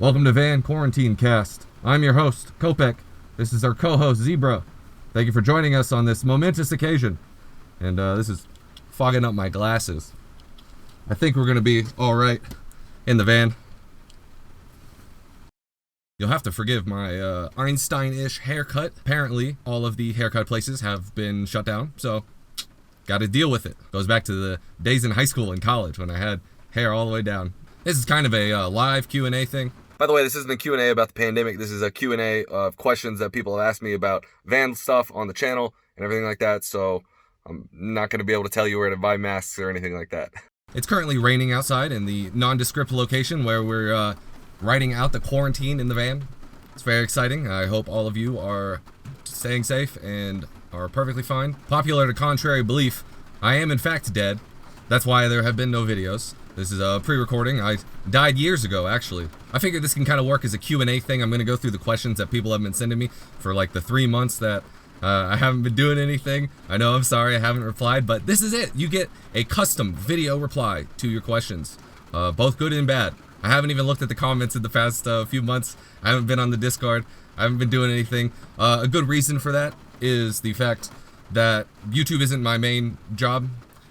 Welcome to Van Quarantine Cast. I'm your host, Kopek. This is our co-host, Zebra. Thank you for joining us on this momentous occasion. And this is fogging up my glasses. I think we're going to be all right in the van. You'll have to forgive my Einstein-ish haircut. Apparently, all of the haircut places have been shut down, so got to deal with it. Goes back to the days in high school and college when I had hair all the way down. This is kind of a live Q&A thing. By the way, this isn't a Q&A about the pandemic. This is a Q&A of questions that people have asked me about van stuff on the channel and everything like that, so I'm not going to be able to tell you where to buy masks or anything like that. It's currently raining outside in the nondescript location where we're writing out the quarantine in the van. It's very exciting. I hope all of you are staying safe and are perfectly fine. Popular to contrary belief, I am in fact dead. That's why there have been no videos. This is a pre-recording. I died years ago, actually. I figured this can kind of work as a Q&A thing. I'm going to go through the questions that people have been sending me for like the 3 months that I haven't been doing anything. I know, I'm sorry I haven't replied, but this is it. You get a custom video reply to your questions, both good and bad. I haven't even looked at the comments in the past few months. I haven't been on the Discord. I haven't been doing anything. A good reason for that is the fact that YouTube isn't my main job.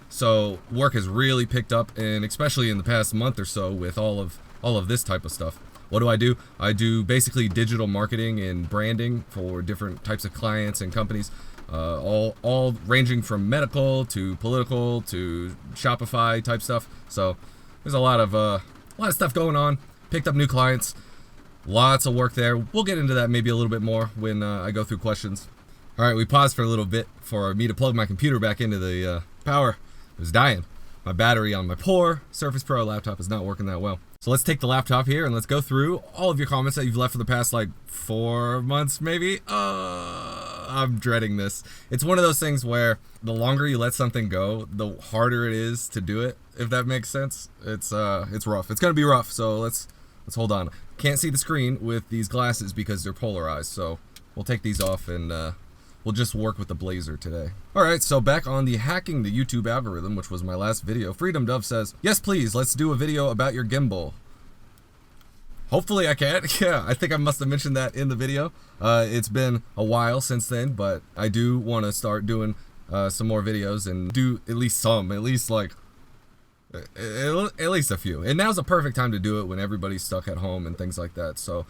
So work has really picked up, and especially in the past month or so with all of this type of stuff. What do? I do basically digital marketing and branding for different types of clients and companies, all ranging from medical to political to Shopify type stuff. So there's a lot of stuff going on. Picked up new clients, lots of work there. We'll get into that maybe a little bit more when I go through questions. All right, we paused for a little bit for me to plug my computer back into the power. It was dying. My battery on my poor Surface Pro laptop is not working that well. So let's take the laptop here and let's go through all of your comments that you've left for the past like 4 months maybe. I'm dreading this. It's one of those things where the longer you let something go, the harder it is to do it, if that makes sense. It's rough. It's gonna be rough, so let's hold on. Can't see the screen with these glasses because they're polarized, so we'll take these off and we'll just work with the blazer today. Alright, so back on the hacking the YouTube algorithm, which was my last video, Freedom Dove says, yes please, let's do a video about your gimbal. Hopefully I can. Yeah, I think I must have mentioned that in the video. It's been a while since then, but I do want to start doing some more videos and do at least at least a few. And now's a perfect time to do it when everybody's stuck at home and things like that. So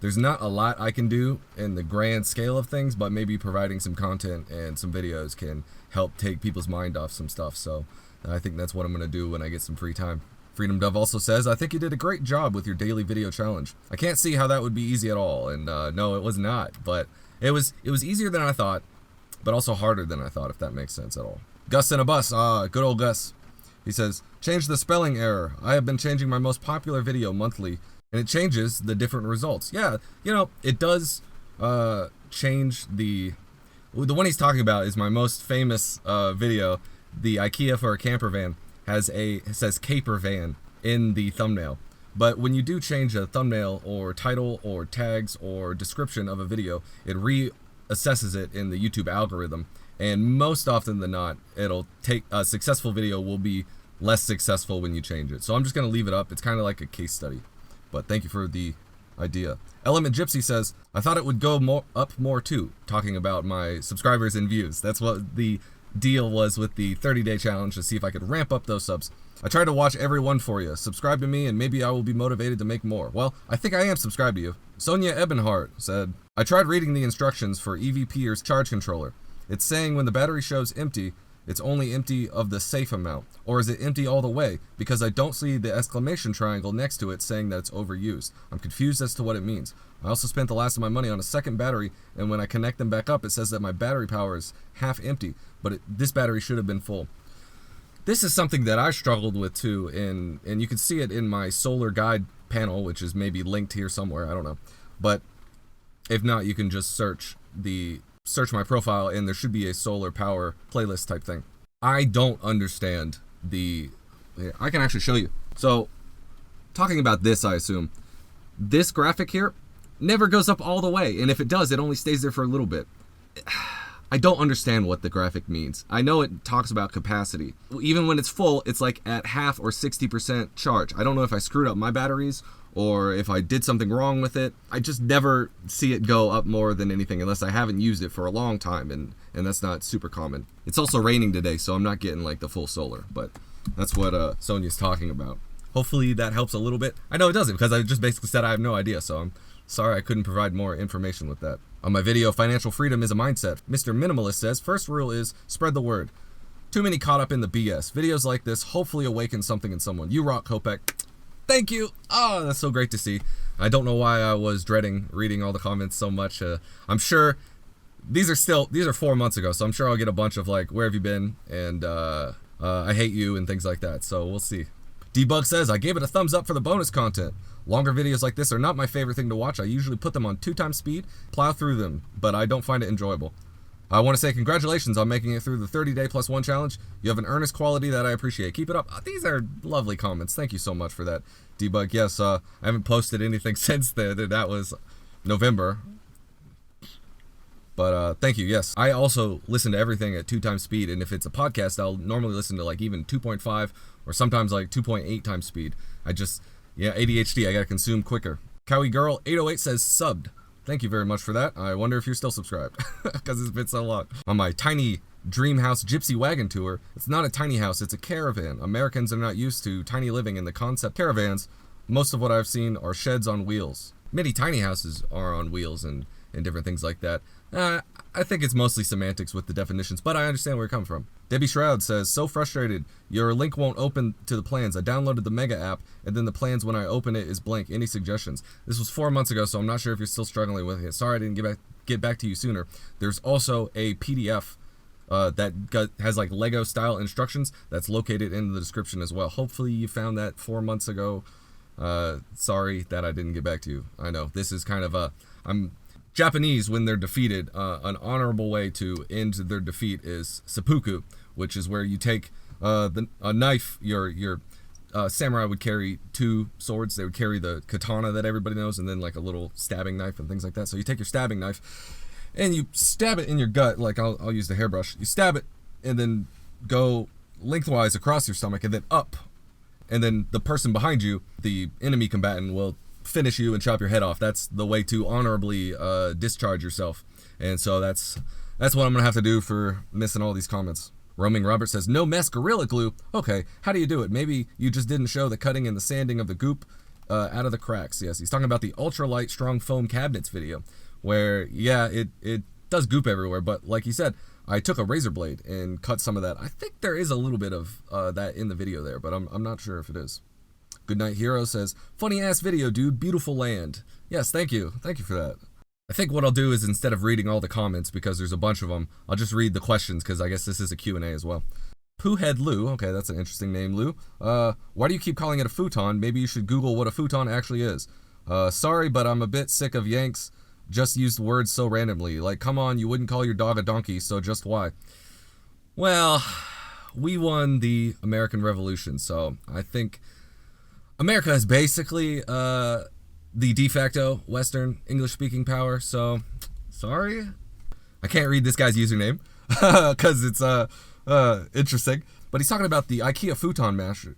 there's not a lot I can do in the grand scale of things, but maybe providing some content and some videos can help take people's mind off some stuff. So I think that's what I'm going to do when I get some free time. Freedom Dove also says, I think you did a great job with your daily video challenge. I can't see how that would be easy at all. And no, it was not. But it was easier than I thought, but also harder than I thought, if that makes sense at all. Gus in a bus. Good old Gus. He says, change the spelling error. I have been changing my most popular video monthly, and it changes the different results. Yeah, you know, it does change the one he's talking about is my most famous video. The Ikea for a campervan it says campervan in the thumbnail. But when you do change a thumbnail or title or tags or description of a video, it reassesses it in the YouTube algorithm. And most often than not, it'll take a successful video will be less successful when you change it. So I'm just going to leave it up. It's kind of like a case study. But thank you for the idea. Element Gypsy says, I thought it would go up more too, talking about my subscribers and views. That's what the deal was with the 30-day challenge, to see if I could ramp up those subs. I tried to watch every one for you. Subscribe to me and maybe I will be motivated to make more. Well, I think I am subscribed to you. Sonia Ebenhart said, I tried reading the instructions for EVPer's charge controller. It's saying when the battery shows empty, it's only empty of the safe amount. Or is it empty all the way? Because I don't see the exclamation triangle next to it saying that it's overused. I'm confused as to what it means. I also spent the last of my money on a second battery, and when I connect them back up, it says that my battery power is half empty, but this battery should have been full. This is something that I struggled with too, and you can see it in my solar guide panel, which is maybe linked here somewhere, I don't know. But if not, you can just search my profile and there should be a solar power playlist type thing. I don't understand I can actually show you. So, talking about this, I assume, this graphic here never goes up all the way, and if it does, it only stays there for a little bit. I don't understand what the graphic means. I know it talks about capacity. Even when it's full, it's like at half or 60% charge. I don't know if I screwed up my batteries or if I did something wrong with it. I just never see it go up more than anything unless I haven't used it for a long time, and that's not super common. It's also raining today, so I'm not getting like the full solar, but that's what Sonia's talking about. Hopefully that helps a little bit. I know it doesn't, because I just basically said I have no idea, so I'm sorry I couldn't provide more information with that. On my video, Financial Freedom is a Mindset, Mr. Minimalist says, first rule is spread the word. Too many caught up in the BS. Videos like this hopefully awaken something in someone. You rock, Kopek. Thank you. Oh, that's so great to see. I don't know why I was dreading reading all the comments so much. I'm sure these are 4 months ago, so I'm sure I'll get a bunch of like, where have you been? And I hate you and things like that. So we'll see. Debug says, I gave it a thumbs up for the bonus content. Longer videos like this are not my favorite thing to watch. I usually put them on 2x speed, plow through them, but I don't find it enjoyable. I want to say congratulations on making it through the 30-day plus one challenge. You have an earnest quality that I appreciate. Keep it up. These are lovely comments. Thank you so much for that, Debug. Yes, I haven't posted anything since then. That was November. But thank you. Yes, I also listen to everything at 2x speed, and if it's a podcast, I'll normally listen to like even 2.5 or sometimes like 2.8 times speed. ADHD, I gotta consume quicker. Cowie Girl 808 says subbed. Thank you very much for that. I wonder if you're still subscribed, because it's been so long. On my tiny dream house gypsy wagon tour, it's not a tiny house, it's a caravan. Americans are not used to tiny living in the concept caravans. Most of what I've seen are sheds on wheels. Many tiny houses are on wheels and different things like that. I think it's mostly semantics with the definitions, but I understand where you're coming from. Debbie Shroud says, so frustrated. Your link won't open to the plans. I downloaded the Mega app, and then the plans when I open it is blank. Any suggestions? This was 4 months ago, so I'm not sure if you're still struggling with it. Sorry I didn't get back to you sooner. There's also a PDF that has like Lego style instructions that's located in the description as well. Hopefully you found that 4 months ago. Sorry that I didn't get back to you. I know this is kind of I'm Japanese, when they're defeated, an honorable way to end their defeat is seppuku, which is where you take a knife. Your samurai would carry 2 swords. They would carry the katana that everybody knows, and then like a little stabbing knife and things like that. So you take your stabbing knife and you stab it in your gut. Like I'll use the hairbrush. You stab it and then go lengthwise across your stomach and then up. And then the person behind you, the enemy combatant, will finish you and chop your head off. That's the way to honorably discharge yourself. And so that's what I'm gonna have to do for missing all these comments. Roaming Robert says, no mess Gorilla Glue. Okay, how do you do it? Maybe you just didn't show the cutting and the sanding of the goop out of the cracks. Yes, he's talking about the ultralight strong foam cabinets video, where yeah, it does goop everywhere, but like he said, I took a razor blade and cut some of that. I think there is a little bit of that in the video there, but I'm not sure if it is. Goodnight Hero says, funny ass video, dude. Beautiful land. Yes, thank you. Thank you for that. I think what I'll do is, instead of reading all the comments, because there's a bunch of them, I'll just read the questions, because I guess this is a Q&A as well. Poohhead Lou. Okay, that's an interesting name, Lou. Why do you keep calling it a futon? Maybe you should Google what a futon actually is. Sorry, but I'm a bit sick of Yanks just used words so randomly. Like, come on, you wouldn't call your dog a donkey, so just why? Well, we won the American Revolution, so I think America is basically the de facto Western English-speaking power, so sorry. I can't read this guy's username because it's interesting. But he's talking about the Ikea futon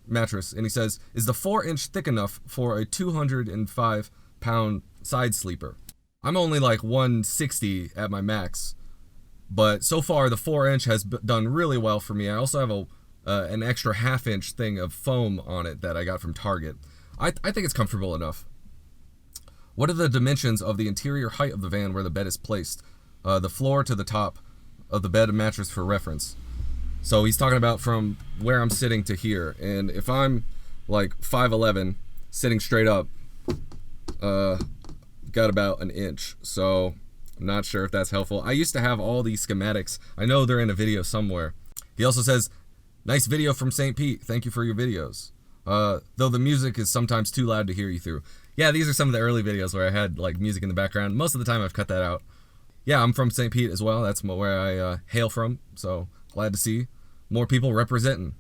mattress, and he says, is the 4-inch thick enough for a 205-pound side sleeper? I'm only like 160 at my max, but so far the 4-inch has done really well for me. I also have an extra 1/2-inch thing of foam on it that I got from Target. I think it's comfortable enough. What are the dimensions of the interior height of the van where the bed is placed? The floor to the top of the bed and mattress for reference. So he's talking about from where I'm sitting to here. And if I'm like 5'11", sitting straight up, got about 1 inch. So I'm not sure if that's helpful. I used to have all these schematics. I know they're in a video somewhere. He also says, nice video from St. Pete. Thank you for your videos. Though the music is sometimes too loud to hear you through. Yeah, these are some of the early videos where I had like music in the background. Most of the time I've cut that out. Yeah, I'm from St. Pete as well. That's where I hail from. So glad to see more people representing.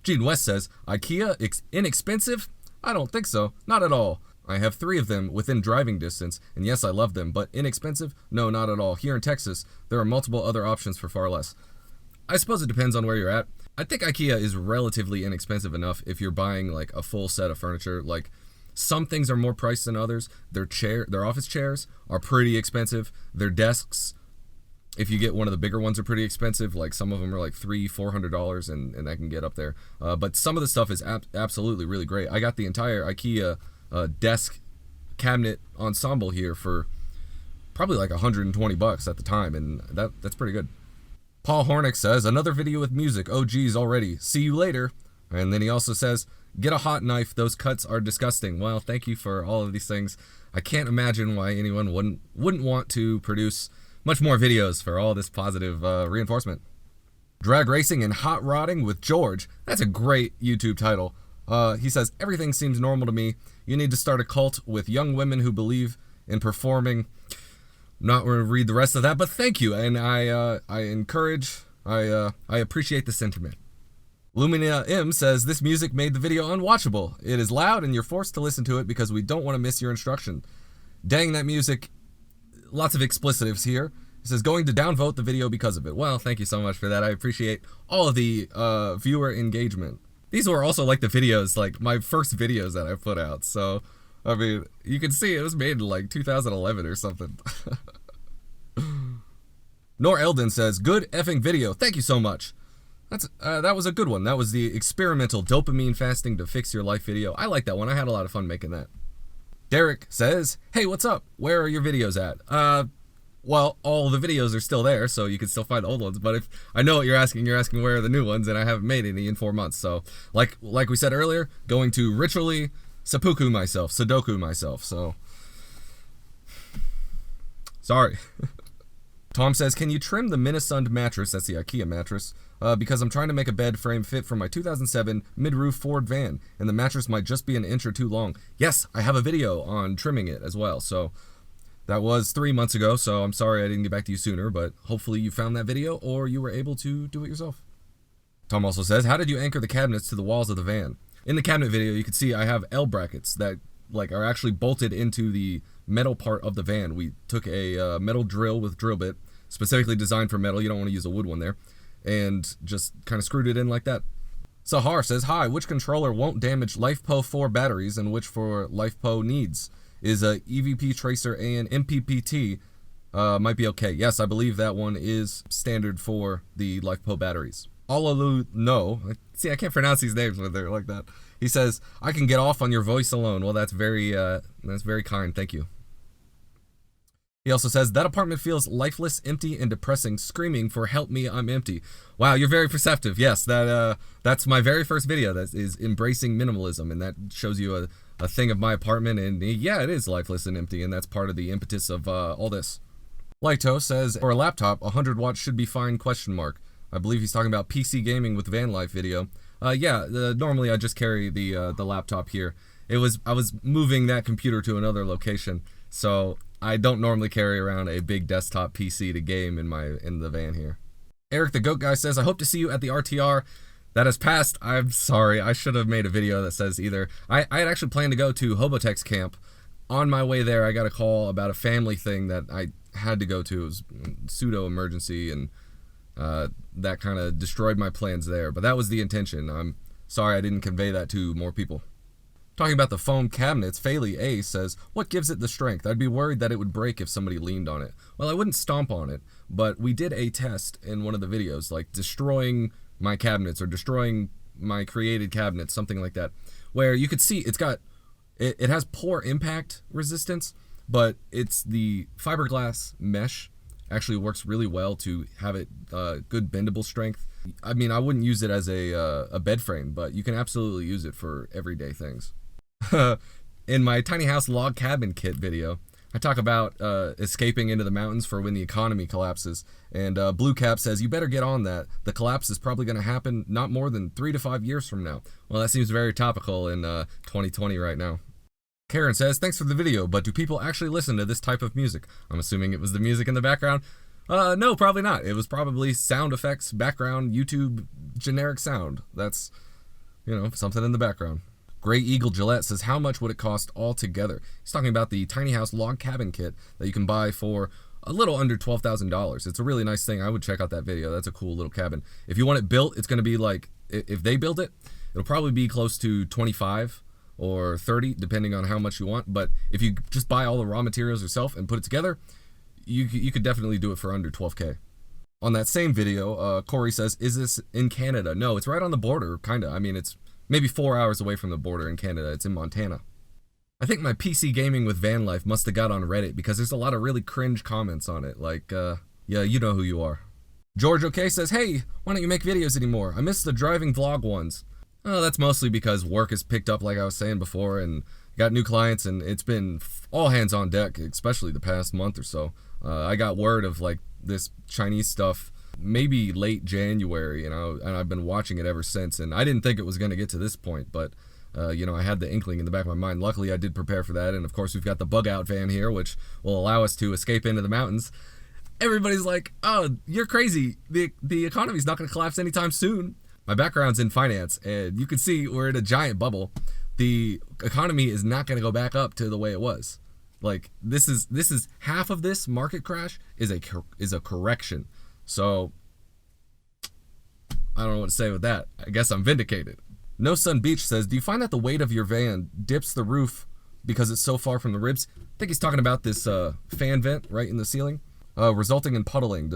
Gene West says, Ikea inexpensive? I don't think so. Not at all. I have 3 of them within driving distance, and yes, I love them, but inexpensive? No, not at all. Here in Texas, there are multiple other options for far less. I suppose it depends on where you're at. I think Ikea is relatively inexpensive enough if you're buying like a full set of furniture. Like, some things are more priced than others. Their office chairs are pretty expensive. Their desks, if you get one of the bigger ones, are pretty expensive. Like, some of them are like $300-$400, and that can get up there. But some of the stuff is absolutely really great. I got the entire Ikea desk cabinet ensemble here for probably like $120 at the time, and that's pretty good. Paul Hornick says, another video with music. Oh geez, already. See you later. And then he also says, get a hot knife. Those cuts are disgusting. Well, thank you for all of these things. I can't imagine why anyone wouldn't want to produce much more videos for all this positive reinforcement. Drag Racing and Hot Rodding with George. That's a great YouTube title. He says, everything seems normal to me. You need to start a cult with young women who believe in performing. I'm not going to read the rest of that, but thank you. And I appreciate the sentiment. Lumina M says, this music made the video unwatchable. It is loud and you're forced to listen to it because we don't want to miss your instruction. Dang, that music. Lots of explicitives here. He says, going to downvote the video because of it. Well, thank you so much for that. I appreciate all of the viewer engagement. These were also like the videos, like my first videos that I put out. So, I mean, you can see it was made in like 2011 or something. Nor Eldon says, good effing video. Thank you so much. That was a good one. That was the experimental dopamine fasting to fix your life video. I like that one. I had a lot of fun making that. Derek says, hey, what's up? Where are your videos at? Well, all the videos are still there, so you can still find the old ones. But if I know what you're asking where are the new ones, and I haven't made any in 4 months. So, like we said earlier, going to ritually Sudoku myself. So, sorry. Tom says, can you trim the Minnesund mattress, that's the Ikea mattress, because I'm trying to make a bed frame fit for my 2007 mid-roof Ford van, and the mattress might just be an inch or 2 long. Yes, I have a video on trimming it as well, so that was 3 months ago, so I'm sorry I didn't get back to you sooner, but hopefully you found that video or you were able to do it yourself. Tom also says, how did you anchor the cabinets to the walls of the van? In the cabinet video, you can see I have L brackets that like are actually bolted into the metal part of the van. We took a metal drill with drill bit, specifically designed for metal. You don't want to use a wood one there. And just kind of screwed it in like that. Sahar says, hi, which controller won't damage LifePo 4 batteries and which for LifePo needs? Is a EVP Tracer and MPPT might be okay. Yes, I believe that one is standard for the LifePo batteries. Alalu, no. See, I can't pronounce these names when they're like that. He says, I can get off on your voice alone. Well, that's very kind. Thank you. He also says, that apartment feels lifeless, empty, and depressing, screaming for help me, I'm empty. Wow, you're very perceptive. Yes, that's my very first video that is embracing minimalism, and that shows you a thing of my apartment, and yeah, it is lifeless and empty, and that's part of the impetus of all this. Lighto says, for a laptop, 100 watts should be fine, ? I believe he's talking about PC gaming with van life video. Normally I just carry the laptop here. I was moving that computer to another location, so I don't normally carry around a big desktop PC to game in the van here. Eric the Goat Guy says, I hope to see you at the RTR. That has passed. I'm sorry. I should have made a video that says either. I had actually planned to go to Hobotex camp. On my way there, I got a call about a family thing that I had to go to. It was pseudo emergency, and that kind of destroyed my plans there. But that was the intention. I'm sorry I didn't convey that to more people. Talking about the foam cabinets, Faley A says, what gives it the strength? I'd be worried that it would break if somebody leaned on it. Well, I wouldn't stomp on it, but we did a test in one of the videos, like destroying my cabinets or destroying my created cabinets, something like that, where you could see it has poor impact resistance, but it's the fiberglass mesh actually works really well to have it good bendable strength. I mean, I wouldn't use it as a bed frame, but you can absolutely use it for everyday things. In my tiny house log cabin kit video, I talk about escaping into the mountains for when the economy collapses, and Blue Cap says, you better get on that. The collapse is probably going to happen not more than 3 to 5 years from now. Well, that seems very topical in 2020 right now. Karen says, thanks for the video, but do people actually listen to this type of music? I'm assuming it was the music in the background. No, probably not. It was probably sound effects, background, YouTube, generic sound. That's, something in the background. Gray Eagle Gillette says, how much would it cost altogether? He's talking about the tiny house log cabin kit that you can buy for a little under $12,000. It's a really nice thing. I would check out that video. That's a cool little cabin. If you want it built, it's going to be like, if they build it, it'll probably be close to 25 or 30, depending on how much you want. But if you just buy all the raw materials yourself and put it together, you could definitely do it for under 12K. On that same video, Corey says, is this in Canada? No, it's right on the border, kind of. I mean, it's maybe 4 hours away from the border in Canada. It's in Montana. I think my PC gaming with van life must have got on Reddit because there's a lot of really cringe comments on it. Like, yeah, you know who you are. George OK says, hey, why don't you make videos anymore? I miss the driving vlog ones. Oh, that's mostly because work has picked up, like I was saying before, and got new clients, and it's been all hands on deck, especially the past month or so. I got word of like this Chinese stuff maybe late January, and I've been watching it ever since, and I didn't think it was going to get to this point, but I had the inkling in the back of my mind. Luckily, I did prepare for that, and of course, we've got the bug out van here, which will allow us to escape into the mountains. Everybody's like, oh, you're crazy. The economy's not going to collapse anytime soon. My background's in finance, and you can see we're in a giant bubble. The economy is not going to go back up to the way it was. Like, this is half of this market crash is a correction. So I don't know what to say with that. I guess I'm vindicated. No Sun Beach says, do you find that the weight of your van dips the roof because it's so far from the ribs? I think he's talking about this fan vent right in the ceiling, resulting in puddling.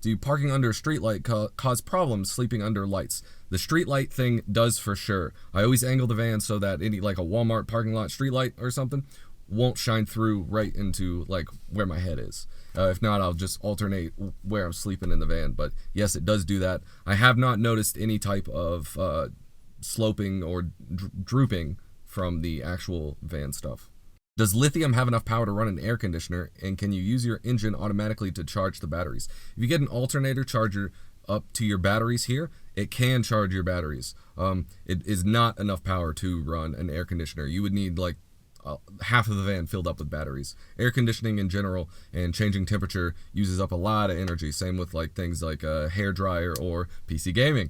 Do parking under a street light cause problems sleeping under lights? The street light thing does for sure. I always angle the van so that any, like a Walmart parking lot street light or something, won't shine through right into like where my head is. If not, I'll just alternate where I'm sleeping in the van. But yes, it does do that. I have not noticed any type of sloping or drooping from the actual van stuff. Does lithium have enough power to run an air conditioner, and can you use your engine automatically to charge the batteries? If you get an alternator charger up to your batteries here, it can charge your batteries. It is not enough power to run an air conditioner. You would need like half of the van filled up with batteries. Air conditioning in general and changing temperature uses up a lot of energy. Same with like things like a hair dryer or PC gaming.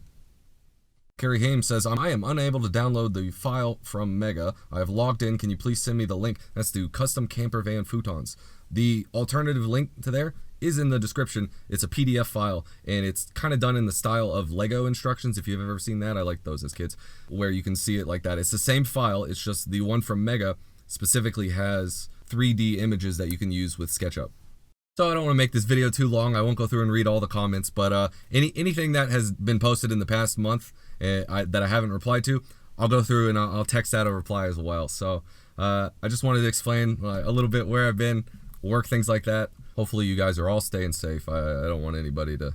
Carrie Hames says, I am unable to download the file from Mega. I have logged in. Can you please send me the link? That's to custom campervan futons. The alternative link to there is in the description. It's a PDF file, and it's kind of done in the style of Lego instructions. If you've ever seen that, I like those as kids, where you can see it like that. It's the same file. It's just the one from Mega specifically has 3D images that you can use with SketchUp. So I don't want to make this video too long. I won't go through and read all the comments, but anything that has been posted in the past month that I haven't replied to, I'll go through and I'll text out a reply as well. So I just wanted to explain a little bit where I've been, work, things like that. Hopefully you guys are all staying safe. I don't want anybody to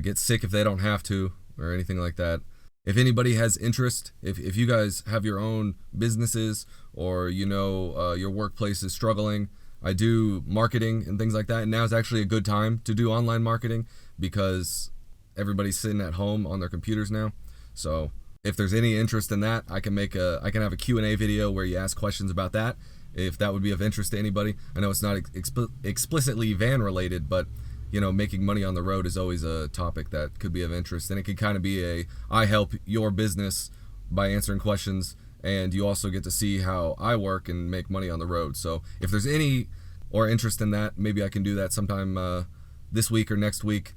get sick if they don't have to or anything like that. If anybody has interest, if you guys have your own businesses or your workplace is struggling, I do marketing and things like that. And now is actually a good time to do online marketing because everybody's sitting at home on their computers now. So if there's any interest in that, I can have a Q&A video where you ask questions about that. If that would be of interest to anybody. I know it's not explicitly van related, but making money on the road is always a topic that could be of interest. And it could kind of be I help your business by answering questions, and you also get to see how I work and make money on the road. So if there's any interest in that, maybe I can do that sometime this week or next week.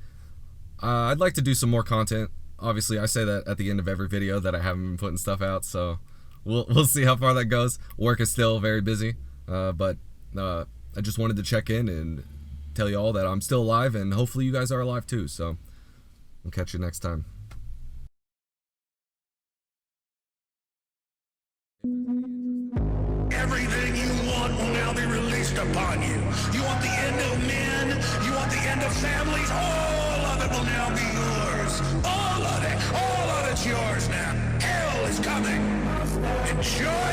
I'd like to do some more content. Obviously, I say that at the end of every video that I haven't been putting stuff out, so we'll see how far that goes. Work is still very busy, but I just wanted to check in and tell you all that I'm still alive, and hopefully you guys are alive too. So we'll catch you next time. Everything you want will now be released upon you. You want the end of men? You want the end of families? All of it will now be yours. All of it. All of it's yours now. Hell is coming. Enjoy.